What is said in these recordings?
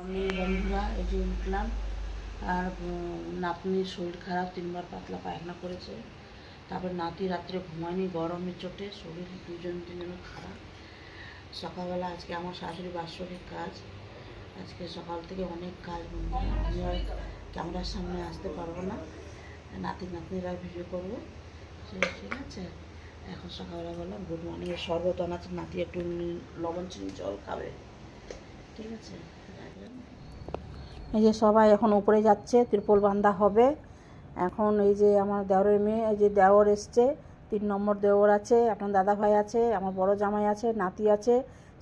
আমি বন্ধুরা এই যে উঠলাম আর নাতনির শরীর খারাপ, 3বার পাতলা পায়খানা করেছে। তারপর নাতি রাত্রে ঘুমায়নি গরমের চোটে, শরীর তিনজনের খারাপ। সকালবেলা আজকে আমার শাশুড়ি বাৎসরিক কাজ, আজকে সকাল থেকে অনেক কাজ বন্ধুরা। আমি আর ক্যামেরার সামনে আসতে পারবো না, নাতনিরা ভিডিও করবো, ঠিক আছে। এখন সকালবেলা বললাম গুড মর্নিং, শরবত আনাচ্ছে, নাতি একটু লবণ চিনি জল খাবে, ঠিক আছে। এই যে সবাই এখন উপরে যাচ্ছে, ত্রিপল বান্ধা হবে এখন। এই যে আমার দেওরের মেয়ে, এই যে দেওর এসছে, 3 নম্বর দেওর আছে, আপনার দাদা ভাই আছে, আমার বড় জামাই আছে, নাতি আছে।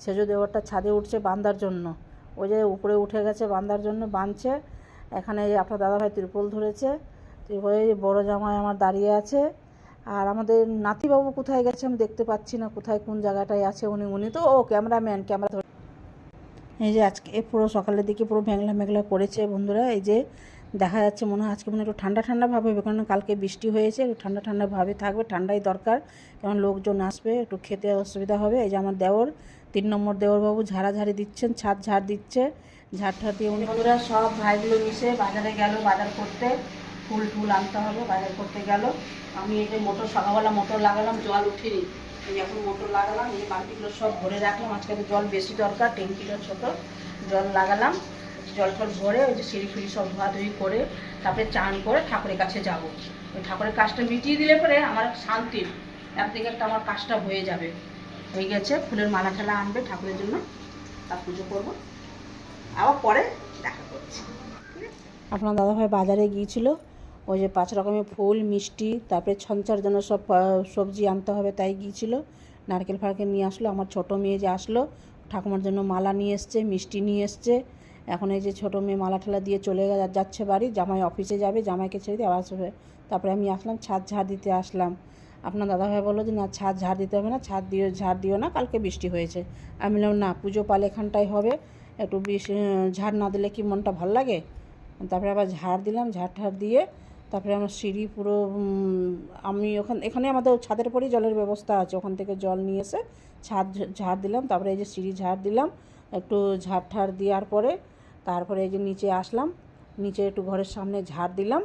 সেজো দেওরটা ছাদে উঠছে বান্ধার জন্য, ওই যে উপরে উঠে গেছে বান্ধার জন্য, বাঁধছে। এখানে আপনার দাদা ভাই ত্রিপল ধরেছে, ত্রিপলে বড় জামাই আমার দাঁড়িয়ে আছে। আর আমাদের নাতিবাবু কোথায় গেছে আমি দেখতে পাচ্ছি না, কোথায় কোন জায়গাটায় আছে উনি তো ও ক্যামেরাম্যান, ক্যামেরা ধরে। এই যে আজকে পুরো সকালের দিকে পুরো মেঘলা মেঘলা করেছে বন্ধুরা। এই যে দেখা যাচ্ছে মনে হয় আজকে মনে একটু ঠান্ডা ঠান্ডা ভাব হবে, কারণ কালকে বৃষ্টি হয়েছে, একটু ঠান্ডা ঠান্ডা ভাবে থাকবে, ঠান্ডাই দরকার, কারণ লোকজন আসবে, একটু খেতে অসুবিধা হবে। এই যে আমার দেওর, 3 নম্বর দেওরবাবু ঝাড়াঝাড়ি দিচ্ছেন, ছাদ ঝাড় দিচ্ছে, ঝাড় দিয়ে বন্ধুরা সব ভাইগুলো মিশে বাজারে গেল বাজার করতে, ফুল টুল আনতে হবে, বাজার করতে গেল। আমি এই যে মোটর, সকালবেলা মোটর লাগালাম, জল উঠিনি, এই এখন মোটর লাগালাম, এই বালতিগুলো সব ভরে রাখলাম, আজকে তো জল বেশি দরকার, ট্যাঙ্কিটা ছোট, জল লাগালাম, জল টল ভরে ওই যে সিঁড়ি ফিড়ি সব ধোয়াধুয়ি করে তারপরে চান করে ঠাকুরের কাছে যাব। ওই ঠাকুরের কাজটা মিটিয়ে দিলে পরে আমার শান্তি, একদিকে একটা আমার কাজটা হয়ে যাবে, হয়ে গেছে। ফুলের মালা ঠালা আনবে ঠাকুরের জন্য, তার পুজো করবো, আবার পরে দেখা করছি। আপনার দাদাভাই বাজারে গিয়েছিল, ওই যে 5 রকমের ফুল মিষ্টি, তারপরে ছঞ্চার জন্য সব সবজি আনতে হবে, তাই গিয়েছিল। নারকেল ফারকেল নিয়ে আসলো, আমার ছোটো মেয়ে যে আসলো ঠাকুমার জন্য মালা নিয়ে এসছে, মিষ্টি নিয়ে এসছে। এখন এই যে ছোটো মেয়ে মালা ঠালা দিয়ে চলে যাচ্ছে বাড়ি, জামাই অফিসে যাবে, জামাইকে ছেড়ে দিয়ে আবার আসবে। তারপরে আমি আসলাম, ছাদ ঝাড় দিতে আসলাম। আপনার দাদাভাই বললো যে না ছাদ ঝাড় দিতে হবে না, ঝাড় দিও না, কালকে বৃষ্টি হয়েছে। আমি বললাম না, পুজো পাল এখানটাই হবে, একটু ঝাড় না দিলে কি মনটা ভালো লাগে। তারপরে আবার ঝাড় দিলাম, ঝাড় দিয়ে তারপরে আমার সিঁড়ি পুরো, আমি এখানে আমাদের ছাদের পরেই জলের ব্যবস্থা আছে, ওখান থেকে জল নিয়ে এসে ছাদ ঝাড় দিলাম। তারপরে এই যে সিঁড়ি ঝাড় দিলাম, একটু ঝাড় দেওয়ার পরে তারপরে এই যে নিচে আসলাম, নিচে একটু ঘরের সামনে ঝাড় দিলাম,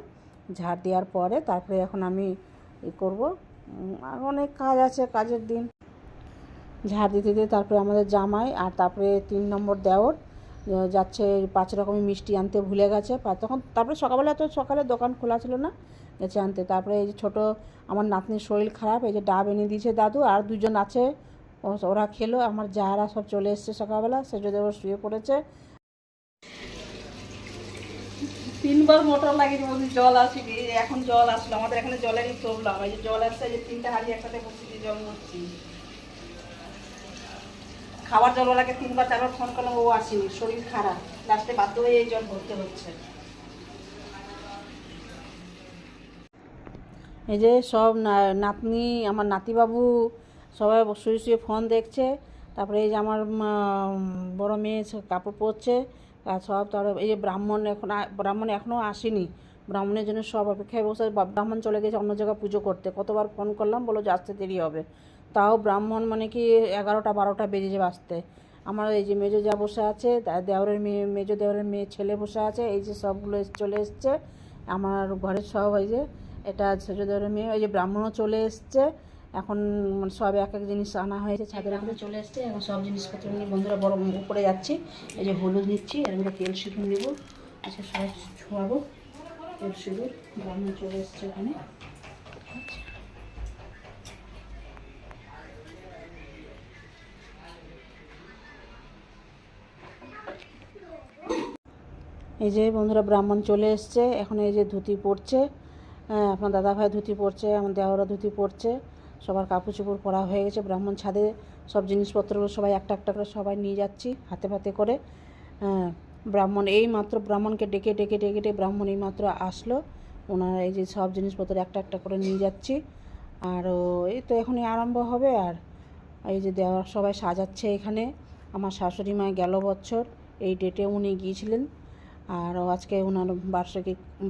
ঝাড় দেওয়ার পরে তারপরে এখন আমি করবো, আর অনেক কাজ আছে, কাজের দিন। ঝাড় দিতে তারপরে আমাদের জামাই আর তারপরে 3 নম্বর দেওর যাচ্ছে 5 রকমের মিষ্টি আনতে, ভুলে গেছে তখন। তারপরে সকালবেলা তো সকালে দোকান খোলা ছিল না, গেছে আনতে। তারপরে এই যে ছোটো আমার নাতনির শরীর খারাপ, এই যে ডাব এনে দিয়েছে দাদু, আর 2জন আছে, ওরা খেলো। আমার যারা সব চলে এসছে সকালবেলা, সে যদি ওরা শুয়ে পড়েছে। 3বার মোটর লাগিয়ে বলছি জল আসেনি, এখন জল আসলো, আমাদের এখানে জলেরই প্রবলেম। এই যে জল আসছে, এই যে 3টা হাঁড়ি একসাথে বসছি, জল মরছি। খাবার জলওয়ালাকে 3বার 4বার ফোন করলাম, ও আসেনি, শরীর খারাপ, লাস্টে বাধ্য হয়ে এই জল ভরতে হচ্ছে। এই যে সব নাতনি, আমার নাতিবাবু সবাই শুয়ে শুয়ে ফোন দেখছে। তারপরে এই যে আমার বড় মেয়ে কাপড় পরছে, আর সব। তার এই যে ব্রাহ্মণ এখনও আসেনি, ব্রাহ্মণের জন্য সব অপেক্ষায় বসে। ব্রাহ্মণ চলে গেছে অন্য জায়গায় পুজো করতে, কতবার ফোন করলাম, বলো যে আসতে দেরি হবে। তাও ব্রাহ্মণ মানে কি 11টা 12টা বেজে যাবে আসতে। আমার এই যে মেজো যা বসে আছে, দেওরের মেয়ে, মেজো দেওরের মেয়ে ছেলে বসে আছে, এই যে সবগুলো চলে এসছে আমার ঘরের সব। এই যে এটা সেজো দেওরের মেয়ে, এই যে ব্রাহ্মণও চলে এসছে। এখন সব এক এক জিনিস আনা হয়েছে, ছাদের উপরে চলে এসছে। এখন সব জিনিসপত্র নিয়ে বন্ধুরা বড় উপরে যাচ্ছি। এই যে হলুদ নিচ্ছি, এর মধ্যে তেল সিঁদুর নেবো, আচ্ছা সবাই ছোঁয়াবো, তেল সিঁদুর। ব্রাহ্মণ চলে এসছে ওখানে। এই যে বন্ধুরা ব্রাহ্মণ চলে এসছে, এখন এই যে ধুতি পরছে, আপনার দাদাভাই ধুতি পরছে, আমার দেওরা ধুতি পরছে, সবার কাপড় চোপড় পরা হয়ে গেছে। ব্রাহ্মণ ছাদে সব জিনিসপত্রগুলো সবাই একটা একটা করে সবাই নিয়ে যাচ্ছি হাতে হাতে করে। ব্রাহ্মণ এই মাত্র, ব্রাহ্মণকে ডেকে ডেকে ডেকে ডেকে ব্রাহ্মণ এই মাত্র আসলো, ওনারা এই যে সব জিনিসপত্র একটা একটা করে নিয়ে যাচ্ছি। আর এই তো এখনই আরম্ভ হবে। আর এই যে দেওয়া সবাই সাজাচ্ছে এখানে। আমার শাশুড়ি মা গেল বছর এই ডেটে উনি গিয়েছিলেন, আর আজকে ওনার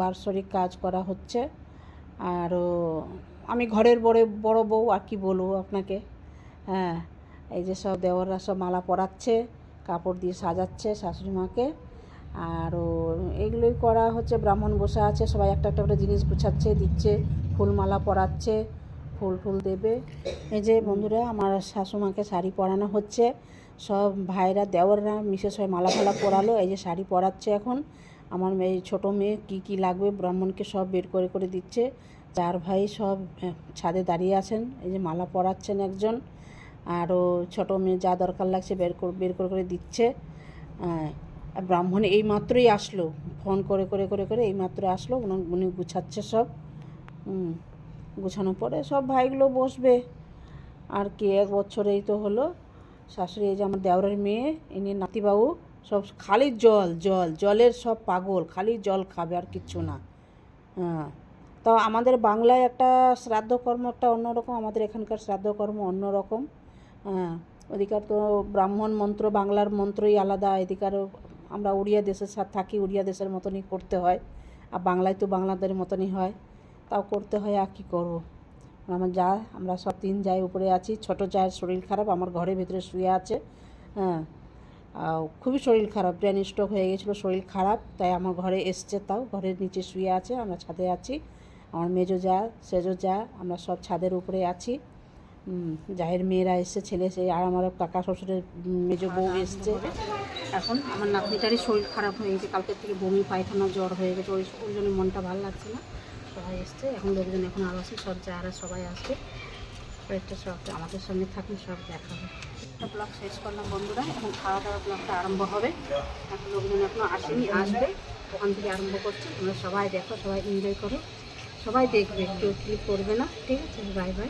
বার্ষিক কাজ করা হচ্ছে। আর আমি ঘরের বড় বউ, আর কি বলবো আপনাকে। হ্যাঁ, এই যে সব দেওররা সব মালা পরাচ্ছে, কাপড় দিয়ে সাজাচ্ছে শাশুড়ি মাকে। আরও এগুলোই করা হচ্ছে। ব্রাহ্মণ বসে আছে, সবাই একটা একটা করে জিনিস গুছাচ্ছে, দিচ্ছে, ফুলমালা পরাচ্ছে, ফুল দেবে। এই যে বন্ধুরা, আমার শাশুমাকে শাড়ি পরানো হচ্ছে, সব ভাইরা দেওররা মিশে সবাই মালা ফালা পরালো। এই যে শাড়ি পরাচ্ছে এখন আমার মেয়ে, ছোটো মেয়ে কী লাগবে ব্রাহ্মণকে সব বের করে দিচ্ছে। 4 ভাই সব ছাদে দাঁড়িয়ে আছেন, এই যে মালা পরাচ্ছেন একজন, আরও ছোটো মেয়ে যা দরকার লাগছে বের করে দিচ্ছে। ব্রাহ্মণ এই মাত্রই আসলো, ফোন করে এই মাত্র আসলো, উনি গুছাচ্ছে সব। গুছানোর পরে সব ভাইগুলো বসবে। আর কি 1 বছরেই তো হলো শাশুড়ি। এই যে আমার দেওরের মেয়ে, ইনি নাতিবাবু, সব খালি জলের সব পাগল, খালি জল খাবে আর কিচ্ছু না। তো আমাদের বাংলায় একটা শ্রাদ্ধকর্ম একটা অন্যরকম, আমাদের এখানকার শ্রাদ্ধকর্ম অন্যরকম। ওদিকার তো ব্রাহ্মণ মন্ত্র, বাংলার মন্ত্রই আলাদা। এদিকার আমরা উড়িয়া দেশের সাথে থাকি, উড়িয়া দেশের মতনই করতে হয়। আর বাংলায় তো বাংলাদের মতনই হয়, তাও করতে হয়। আর কী করবো, আমার যা, আমরা সব 3 যাই উপরে আছি। ছোটো জায়ের শরীর খারাপ, আমার ঘরের ভিতরে শুয়ে আছে। খুবই শরীর খারাপ, ব্রেন স্ট্রোক হয়ে গেছিলো, শরীর খারাপ, তাই আমার ঘরে এসছে, তাও ঘরের নিচে শুয়ে আছে, আমরা ছাদে আছি। আমার মেজো যা, সেজো যা, আমরা সব ছাদের উপরে আছি। জায়ের মেয়েরা এসছে, ছেলে এসে, আর আমার কাকা শ্বশুরের মেজো বউ এসছে। এখন আমার নাতনিটারই শরীর খারাপ হয়ে গেছে, কালকের থেকে বমি পায়খানা জ্বর হয়ে গেছে, ওই জন্য মনটা ভালো লাগছে না। সবাই এসছে, এখন লোকজন এখন আরও আসে, সব যারা সবাই আসবে। একটা সব আমাদের সঙ্গে থাকুন, সব দেখাবে। একটা ব্লগ শেষ করলাম বন্ধুরা, এখন খাওয়া দাওয়া ব্লগটা আরম্ভ হবে। এখন লোকজন এখনও আসেনি, আসবে, ওখান থেকে আরম্ভ করছে। তোমরা সবাই দেখো, সবাই এনজয় করো, সবাই দেখবে, কেউ ক্লিক করবে না। ঠিক আছে, বাই বাই।